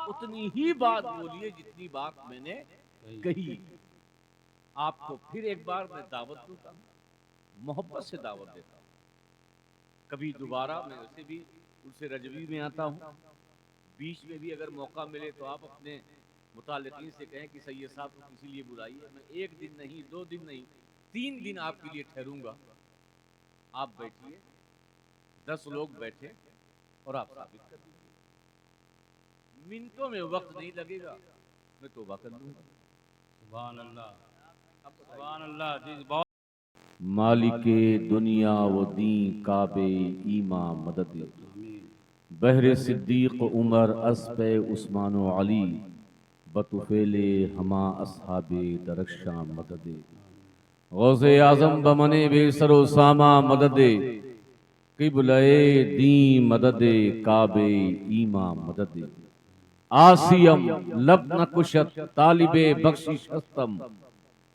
आप उतनी ही बात बोलिए जितनी बात मैंने कही। आपको फिर एक बार मैं दावत दूंगा, मोहब्बत से दावत देता हूँ। कभी दोबारा मैं वैसे भी उनसे रजवी में आता हूँ, बीच में भी अगर मौका मिले तो आप अपने मुतालिकीन से कहें कि सैयद साहब को किसी लिए बुलाइए, मैं 1 दिन नहीं, 2 दिन नहीं, 3 दिन आपके लिए ठहरूंगा। आप बैठिए, 10 लोग बैठे और आप साबित कर दीजिए। मिनटों में वक्त नहीं लगेगा, मैं तौबा कर लूंगा। सुभान अल्लाह, सुभान अल्लाह जी। बहुत मालिके दुनिया व दी काबे ईमा मदद, बहरे सिद्दीक उमर अस्पे उस्मान व अली, बतुफेले हमा असहाबे दरख्शां मदद, गौसे आजम बमने बेसरो सामा मदद, किबलए दी मदद काबे ईमा मदद, आसियम लब न कुशत तालिबे बख्शिश हस्तम,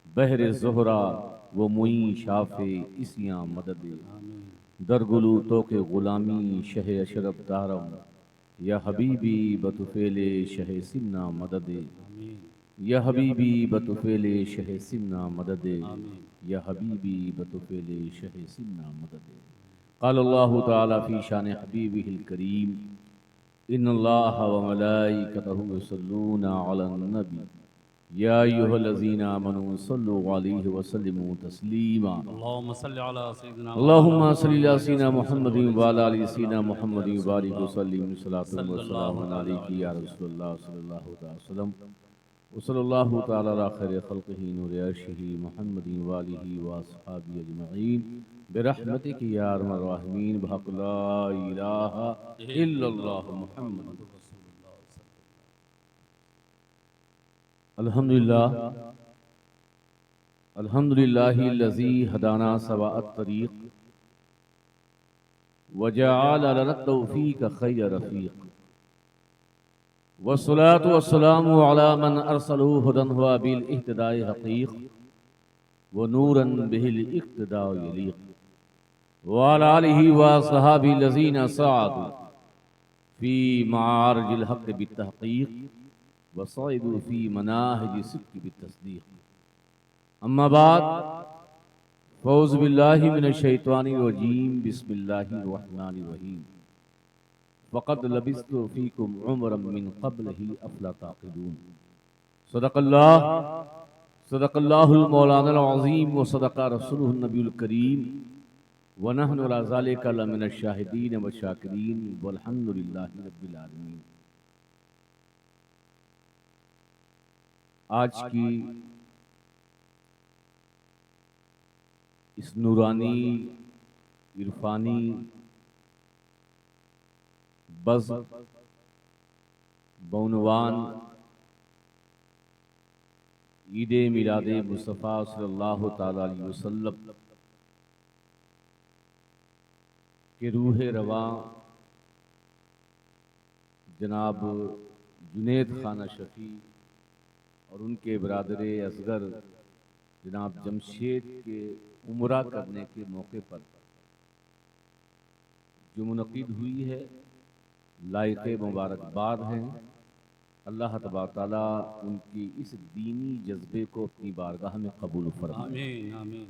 बहरे जोहरा वो मुई शाफे इसियां मदद, दरगुलू तो के गुलामी शह अशरफ दारम, या हबीबी बतुफेले शह सिन्ना मदद, या हबीबी बतुफेले शह सिन्ना मदद, या हबीबी बतुफेले शह सिन्ना मदद। क़ाल अल्लाहु तआला फ़ी शान हबीबिहिल करीम, इन्नल्लाह व मलाइकतहु युसल्लूना अलन नबी, या अय्युहल्लज़ीना आमनू सल्लु अलैहि व सल्लिमू तस्लीमा। अल्लाहुम्मा सल्लि अला सय्यिदिना मौलाना अल्लाहुम्मा सल्लि अला मुहम्मद सय्यिदिना सल्लल्लाहु मुहम्मदिन व अला आलि अलैहि सय्यिदिना या मुहम्मदिन व बारिक व रसूलल्लाह सल्लिम सलातन व सल्लल्लाहु सलामुन तआला अलैका या अलैहि रसूलल्लाह सल्लल्लाहु तआला अलैहि वसल्लम, व सल्लल्लाहु तआला अला खैरि खल्क़िही नूरि अर्शिही मुहम्मदिन व आलिही व अस्हाबिही अजमईन बिरहमतिक या अरहमर राहिमीन बहक़ ला इलाहा इल्लल्लाह मुहम्मद। मुहम्मदुर रसूलुल्लाह सल्लल्लाहु अल्हम्दुलिल्लाह, अल्हम्दुलिल्लाहिल्लज़ी हदाना सवाअत तरीक़ व जअल लना तौफ़ीक़ खैर रफ़ीक़, वस्सलातु वस्सलामु अला मन अरसलहु हुदन व बिल इह्तिदाइ हक़ीक़, व नूरन बिहिल इक़्तिदाउ यलीक़, व अला आलिहि व अस्हाबिही लज़ीना सअदू फ़ी मआरिजिल हक़्क़ बित्तहक़ीक़, व सअदू फ़ी मनाहिजि सिद्क़ बित्तस्दीक़। अम्मा बाद, फ़ौज़ु बिल्लाहि मिनश शैतानिर रजीम, बिस्मिल्लाहिर रहमानिर रहीम। फ़क़द लबिस्तु फ़ीकुम उम्रम मिन क़ब्लिही अफ़ला ताक़िलून। सदक़ल्लाह, सदक़ल्लाहुल मौलानाल अज़ीम व सदक़ रसूलुहुन नबियुल करीम, व नहनु अला ज़ालिका लमिनश शाहिदीन व शाकिरीन वल्हम्दुलिल्लाहि रब्बिल आलमीन। आज की इस नूरानी इरफानी बज़ बउनवान ईद मिलाद मुस्तफ़ा सल्लल्लाहु तआला अलैहि वसल्लम के रूह रवां जनाब जुनैद खाना शफ़ी और उनके बरादर असगर जनाब जमशेद के उम्रा करने के मौके पर जो मुनक़िद हुई है, लायक़े मुबारकबाद हैं। अल्लाह तबारक तआला उनकी इस दीनी जज्बे को अपनी बारगाह में कबूल फरमाए। आमीन आमीन।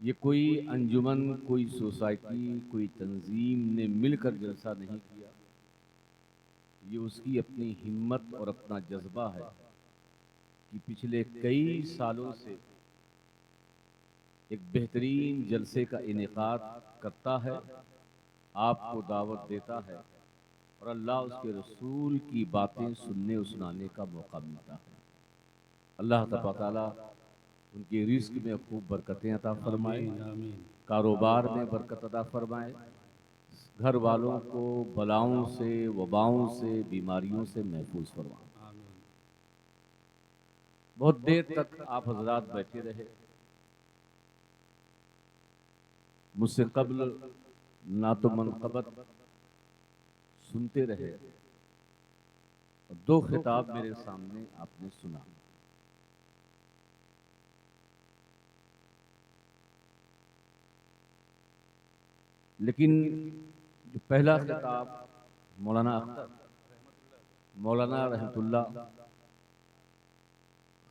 ये कोई अंजुमन, कोई सोसाइटी, कोई तंजीम ने मिलकर जलसा नहीं किया, ये उसकी अपनी हिम्मत और अपना जज्बा है कि पिछले कई सालों से एक बेहतरीन जलसे का इनेकाद करता है, आपको दावत देता है और अल्लाह उसके रसूल की बातें सुनने और सुनाने का मौका मिलता है। अल्लाह तबारक तआला उनके रिज़्क़ में खूब बरकतें अता फरमाए, आमीन आमीन। कारोबार में बरकत अता फरमाए, घर वालों को बलाओं से, वबाओं से, बीमारियों से महफूज फरमाए। आमीन। बहुत देर तक आप हजरात बैठे रहे, मुझसे कब्ल ना तो मनक़बत सुनते रहे और 2 खिताब मेरे सामने आपने सुना। लेकिन जो पहला खिताब मौलाना अख्तर मौलाना रहमतुल्लाह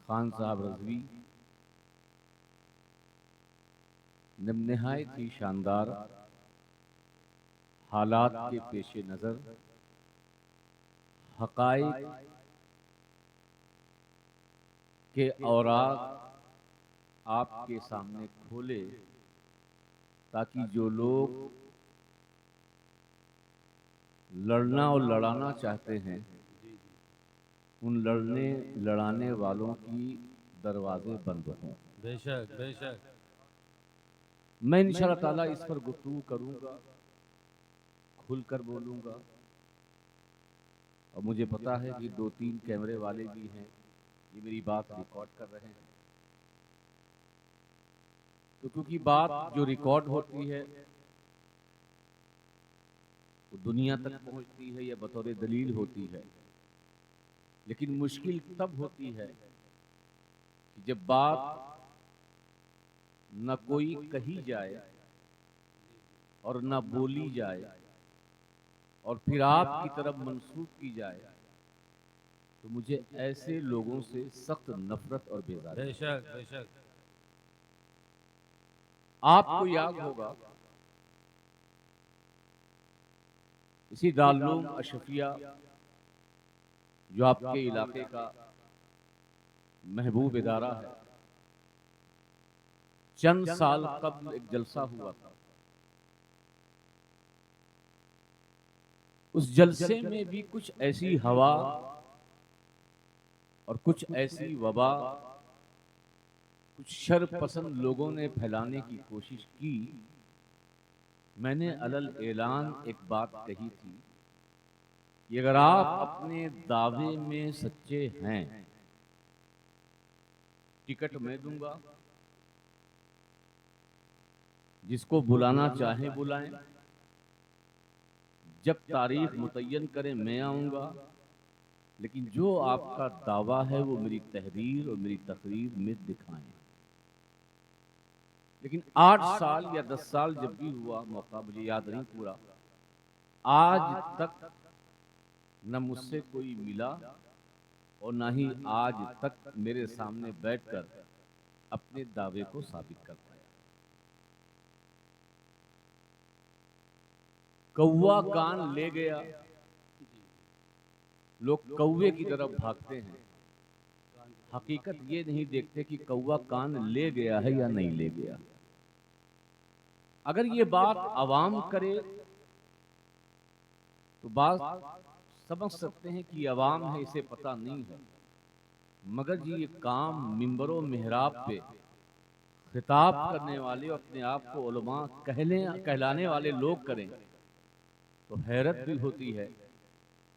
खान साहब रज़वी ने निहायत ही शानदार हालात के पेश नज़र हक़ाइक़ के औराक आपके सामने खोले, ताकि जो लोग लड़ना और लड़ाना चाहते हैं उन लड़ने लड़ाने वालों की दरवाजे बंद हों। बेशक बेशक। मैं इंशाअल्लाह ताला इस पर गुफ्तगू करूंगा, खुलकर बोलूंगा, और मुझे पता है कि 2-3 कैमरे वाले भी हैं, ये मेरी बात रिकॉर्ड कर रहे हैं। तो क्योंकि बात जो रिकॉर्ड होती है वो दुनिया तक पहुंचती है या बतौर दलील होती है, लेकिन मुश्किल तब होती है कि जब बात न कोई कही जाए और न बोली जाए और फिर आपकी तरफ मंसूब की जाए, तो मुझे ऐसे लोगों से सख्त नफरत और बेजारी। बेशक बेशक। आपको याद होगा इसी दारुल अशफिया जो आपके इलाके का महबूब इदारा है, चंद साल कबल एक जलसा हुआ था। उस जलसे में भी कुछ ऐसी हवा और कुछ ऐसी वबा कुछ शर पसंद लोगों ने फैलाने की कोशिश की। मैंने अलल ऐलान एक बात कही थी कि अगर आप अपने दावे में सच्चे हैं, टिकट मैं दूंगा, जिसको बुलाना चाहे बुलाएं, जब तारीख मुतय्यन करें मैं आऊंगा, लेकिन जो आपका दावा है वो मेरी तहरीर और मेरी तकरीर में दिखाएं। लेकिन 8 साल या 10 साल जब भी हुआ मौका, मुझे याद नहीं पूरा, आज तक न मुझसे कोई मिला और न ही आज तक मेरे सामने बैठकर अपने दावे को साबित कर पाया। कौवा कान ले गया, लोग कौवे की तरफ भागते हैं, हकीकत ये नहीं देखते कि कौवा कान ले गया है या नहीं ले गया। अगर ये बात आवाम करे तो बात समझ सकते हैं कि आवाम है, इसे पता नहीं है, मगर जी ये काम मिंबरों मेहराब पे खिताब करने वाले और अपने आप को उलमा कहलाने वाले लोग करें तो हैरत भी होती है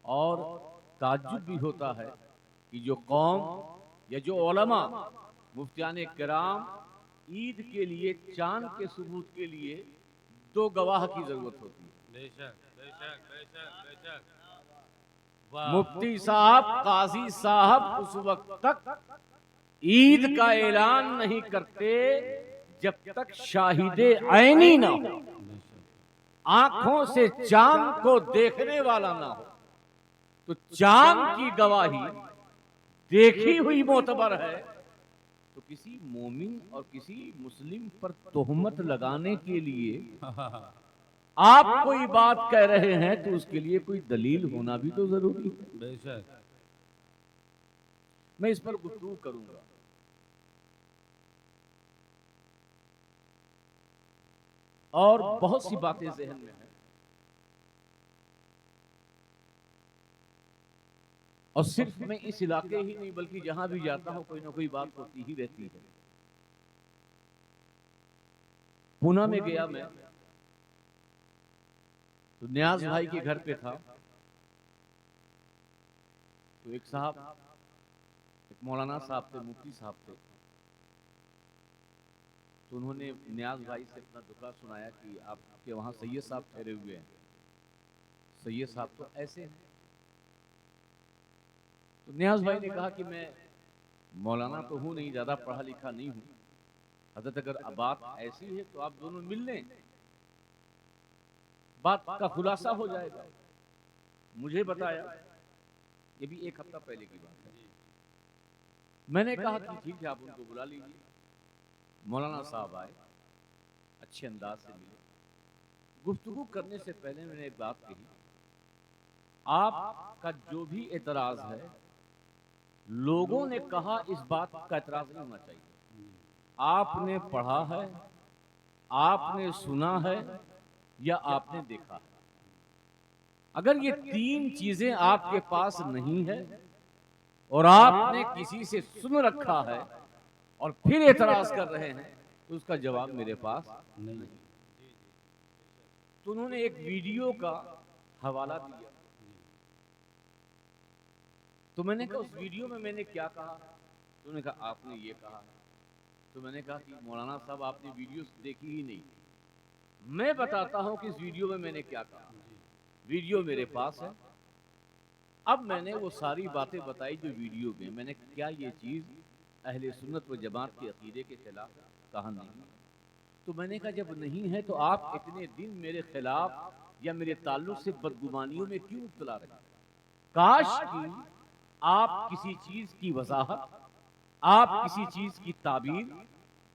और ताज्जुब भी होता है कि जो कौम या जो उलमा मुफ्तियान किराम ईद के लिए चांद के सबूत के लिए 2 गवाह की जरूरत होती है। बेशक बेशक बेशक बेशक। मुफ्ती साहब, काजी साहब उस वक्त तक ईद का ऐलान नहीं करते जब तक शाहिदे ऐनी ना हो, आंखों से चांद को देखने वाला ना हो। तो चांद की गवाही देखी हुई मोतबर है, तो किसी मोमिन और किसी मुस्लिम पर तोहमत लगाने के लिए आप कोई बात कह रहे हैं तो उसके लिए कोई दलील होना भी तो जरूरी है। बेशक। मैं इस पर गुफ्तगू करूंगा। और बहुत सी बातें जहन में हैं, और सिर्फ मैं इस इलाके ही नहीं बल्कि जहां भी जाता हूं कोई ना कोई बात होती ही रहती है। पूना में गया मैं तो न्याज भाई के घर पे था, तो एक साहब, एक मौलाना साहब थे, मुफ्ती साहब थे, तो उन्होंने न्याज भाई से अपना दुखड़ा सुनाया कि आपके वहां सैयद साहब ठहरे हुए हैं, सैयद साहब तो ऐसे हैं। तो न्याज भाई ने कहा कि मैं मौलाना तो हूं नहीं, ज्यादा पढ़ा लिखा नहीं हूं, हजरत अगर बात ऐसी है तो आप दोनों मिल लें, बात का खुलासा हो जाएगा। मुझे बताया ये भी एक हफ्ता पहले की बात है। मैंने कहा कि ठीक है, आप उनको बुला लीजिए। मौलाना साहब आए, अच्छे अंदाज से मिले। गुफ्तगू करने से पहले मैंने एक बात कही, आपका जो भी एतराज है, लोगों ने कहा इस बात का एतराज नहीं होना चाहिए। आपने पढ़ा है, आपने सुना है या आपने देखा है। अगर ये तीन चीजें आपके पास नहीं है और आपने किसी से सुन रखा है और फिर एतराज कर रहे हैं, तो उसका जवाब मेरे पास नहीं। तो उन्होंने एक वीडियो का हवाला दिया। तो मैंने कहा उस वीडियो में मैंने क्या कहा? तो उन्होंने कहा आपने ये कहा। तो मैंने कहा कि मौलाना साहब, आपने वीडियो देखी ही नहीं। मैं बताता हूं कि इस वीडियो में मैंने क्या कहा। वीडियो मेरे पास है। अब मैंने वो सारी बातें बताई जो वीडियो में। मैंने क्या ये चीज अहले सुन्नत व जमात के अकीदे के खिलाफ है? कहा नहीं। तो मैंने कहा जब नहीं है तो आप इतने दिन मेरे खिलाफ या मेरे ताल्लुक से बदगुमानियों में क्यों मुब्तला रहे? काश कि आप किसी चीज की वजाहत, आप किसी चीज की ताबीर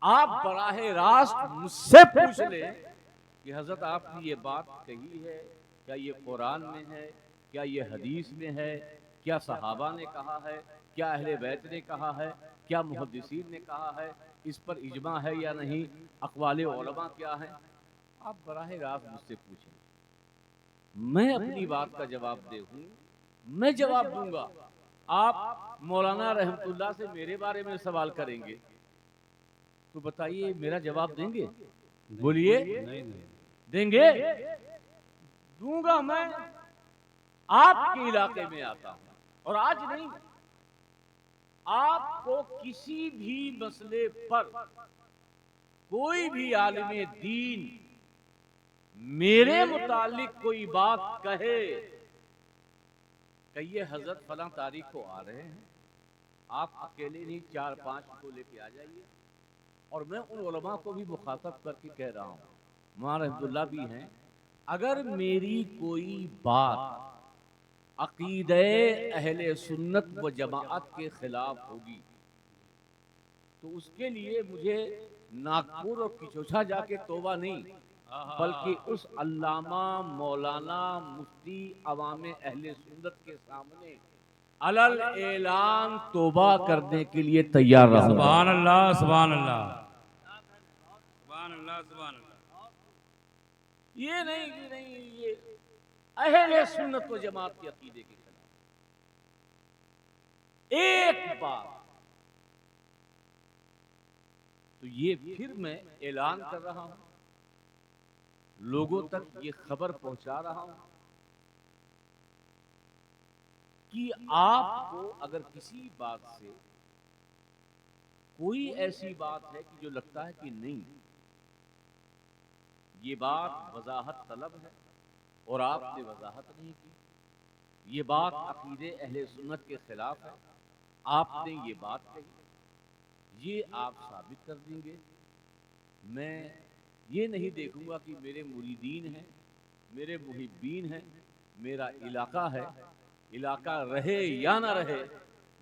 आप बराह रास्त मुझसे पूछ ले कि हजरत आपने ये बात कही है, क्या ये कुरान में है, क्या ये हदीस में है, क्या सहाबा ने कहा है, क्या अहले बैत ने कहा है, क्या मुहद्दिसीन ने कहा है, इस पर इजमा है या नहीं, अक़वाले उलमा क्या है? आप बराह रास्त मुझसे पूछें, मैं अपनी बात का जवाब दूं, मैं जवाब दूंगा। आप मौलाना रहमतुल्लाह से मेरे बारे में सवाल करेंगे तो बताइए मेरा जवाब देंगे? बोलिए। नहीं। देंगे? दूंगा। मैं आपके इलाके में आता हूं और आज नहीं, आपको किसी भी मसले पर कोई भी आलिम दीन मेरे मुतालिक कोई बात कहे, कहिए हजरत फलां तारीख को आ रहे हैं, आप अकेले नहीं 4-5 को लेके आ जाइए। और मैं उन उलमा को भी मुखातब करके कह रहा हूं, मौलाना रहमतुल्लाह भी हैं, अगर मेरी कोई बात अकीदे अहले सुन्नत व जमाअत के खिलाफ होगी तो उसके लिए मुझे नागपुर और किचोछा जाके तौबा नहीं, बल्कि उस अल्लामा मौलाना मुफ्ती अवाम अहले सुन्नत के सामने अलल ऐलान तौबा करने के लिए तैयार रहूंगा। सुभान अल्लाह, सुभान अल्लाह, सुभान अल्लाह, सुभान अल्लाह। ये नहीं कि नहीं, ये अहले सुन्नत व जमात के अकीदे के खिलाफ एक बार तो ये फिर मैं ऐलान कर रहा हूं, लोगों तक ये खबर पहुंचा रहा हूं कि आपको अगर किसी बात से कोई ऐसी बात है कि जो लगता है कि नहीं ये बात वजाहत तलब है और आपने वजाहत नहीं की, ये बात अकीदे अहले सुन्नत के खिलाफ है, आपने ये बात कही, ये आप साबित कर देंगे। मैं ये नहीं देखूंगा कि मेरे मुरीदीन हैं, मेरे मुहिब्बीन हैं, मेरा इलाका है, इलाका रहे या ना रहे,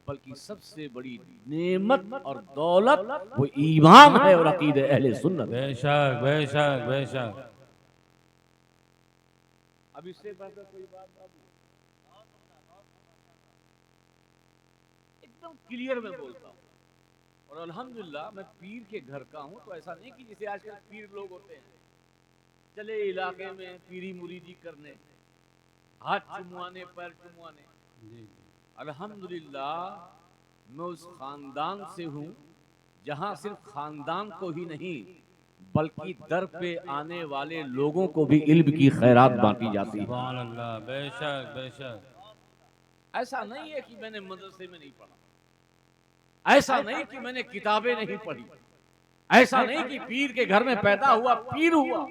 बल्कि सबसे बड़ी नेमत और दौलत वो ईमान है और अकीदे अहले सुन्नत। बेशक, बेशक, बेशक। अब इससे बढ़कर कोई बात नहीं, एकदम क्लियर में बोलता हूं। और अल्हम्दुलिल्लाह मैं पीर के घर का हूं, तो ऐसा नहीं कि जैसे आजकल पीर लोग होते हैं चले इलाके में पीरी मुरीदी करने, हाथ चुमवाने, पैर चुमवाने। अल्हम्दुलिल्लाह मैं उस खानदान से हूं जहां सिर्फ खानदान को ही नहीं बल्कि दर पे आने वाले लोगों को भी इल्म की खैरात बांटी जाती है। सुभान अल्लाह, बेशक, बेशक। ऐसा नहीं है कि मैंने मदरसे में नहीं पढ़ा, ऐसा नहीं कि मैंने किताबें नहीं पढ़ी, ऐसा नहीं कि पीर के घर में पैदा हुआ पीर हुआ।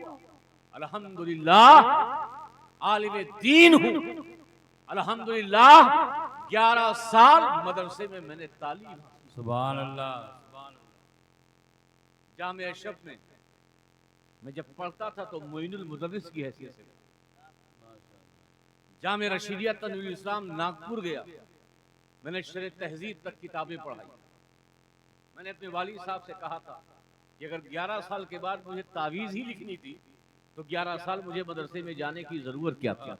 अल्हम्दुलिल्लाह आलिम दीन हूं। अल्हम्दुलिल्लाह 11 साल मदरसे में मैंने तालीम। सुभान अल्लाह, सुभान अल्लाह। जामिया अशरफ में मैं जब पढ़ता था तो मोइनुल मुदर्रिस की हैसियत से जामिया रशीदिया तनवीरुल इस्लाम नागपुर गया, मैंने शरह तहजीब तक किताबें पढ़ाई। मैंने अपने वालिद साहब से कहा था कि अगर 11 साल के बाद मुझे तावीज़ ही लिखनी थी तो 11 साल मुझे मदरसे में जाने की ज़रूरत क्या थी।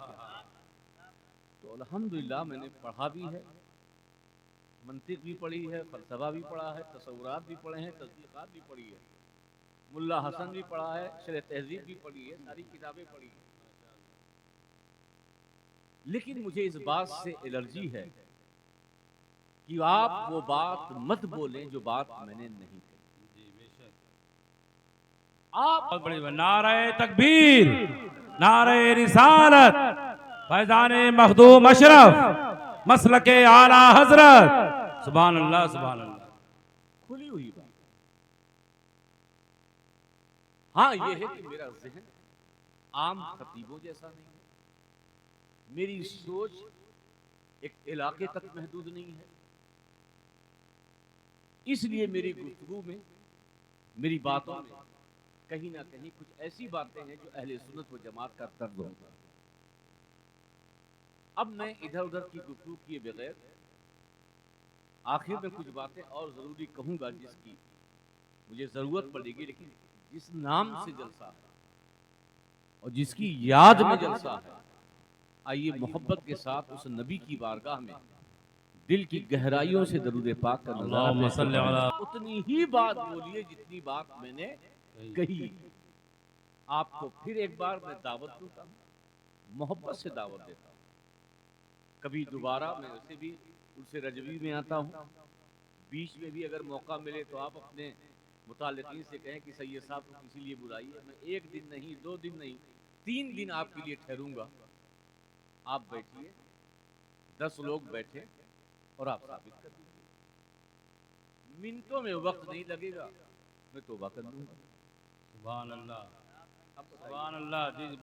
तो अल्हम्दुलिल्लाह मैंने पढ़ा भी है, मंतिक भी पढ़ी है, फलसफा भी पढ़ा है, तसव्वुरात भी पढ़े हैं, तस्दीक़ात भी पढ़ी है, मुल्ला हसन भी पढ़ा है, शरह तहजीब भी पढ़ी है, सारी किताबें पढ़ी हैं। लेकिन मुझे इस बात से एलर्जी है कि आप वो बात मत बोलें जो बात मैंने नहीं कही। आप बहुत बड़ी बात। नारे तकबीर, नारे रिसालत, फैजान मखदूम अशरफ, मसलके आला हजरत। सुभान अल्लाह, सुभान अल्लाह। खुली हुई बात। हाँ, ये है कि मेरा जहन आम खतीबों जैसा नहीं है, मेरी सोच एक इलाके तक महदूद नहीं है, इसलिए मेरी गुफ्तगू में, मेरी बातों में कहीं ना कहीं कुछ ऐसी बातें हैं जो अहले सुन्नत व जमात का तर्ज होता है। अब मैं इधर उधर की गुफ्तगू किए बगैर आखिर में कुछ बातें और जरूरी कहूंगा जिसकी मुझे जरूरत पड़ेगी, लेकिन जिस नाम से जलसा है और जिसकी याद में जलसा है, आइए मोहब्बत के साथ उस नबी की बारगाह में दिल की गहराइयों से दरूद पाक का नजारा अल्लाहुम्मा पेश सल्ली अला। करें। उतनी ही बात बोलिए जितनी बात मैंने कही। आपको फिर एक बार मैं दावत दूंगा, मोहब्बत से दावत देता हूँ। कभी दोबारा मैं वैसे भी उनसे रजवी में आता हूँ, बीच में भी अगर मौका मिले तो आप अपने मुतालिकीन से कहें कि सैयद साहब को किसी लिए बुलाइए। मैं 1 दिन नहीं, 2 दिन नहीं, 3 दिन आपके लिए ठहरूंगा। आप बैठिए, 10 लोग बैठे और आप साबित कर दीजिए। मिनटों में वक्त नहीं लगेगा, मैं तौबा कर लूंगा। सुभान अल्लाह, आप बताइए। सुभान अल्लाह जी।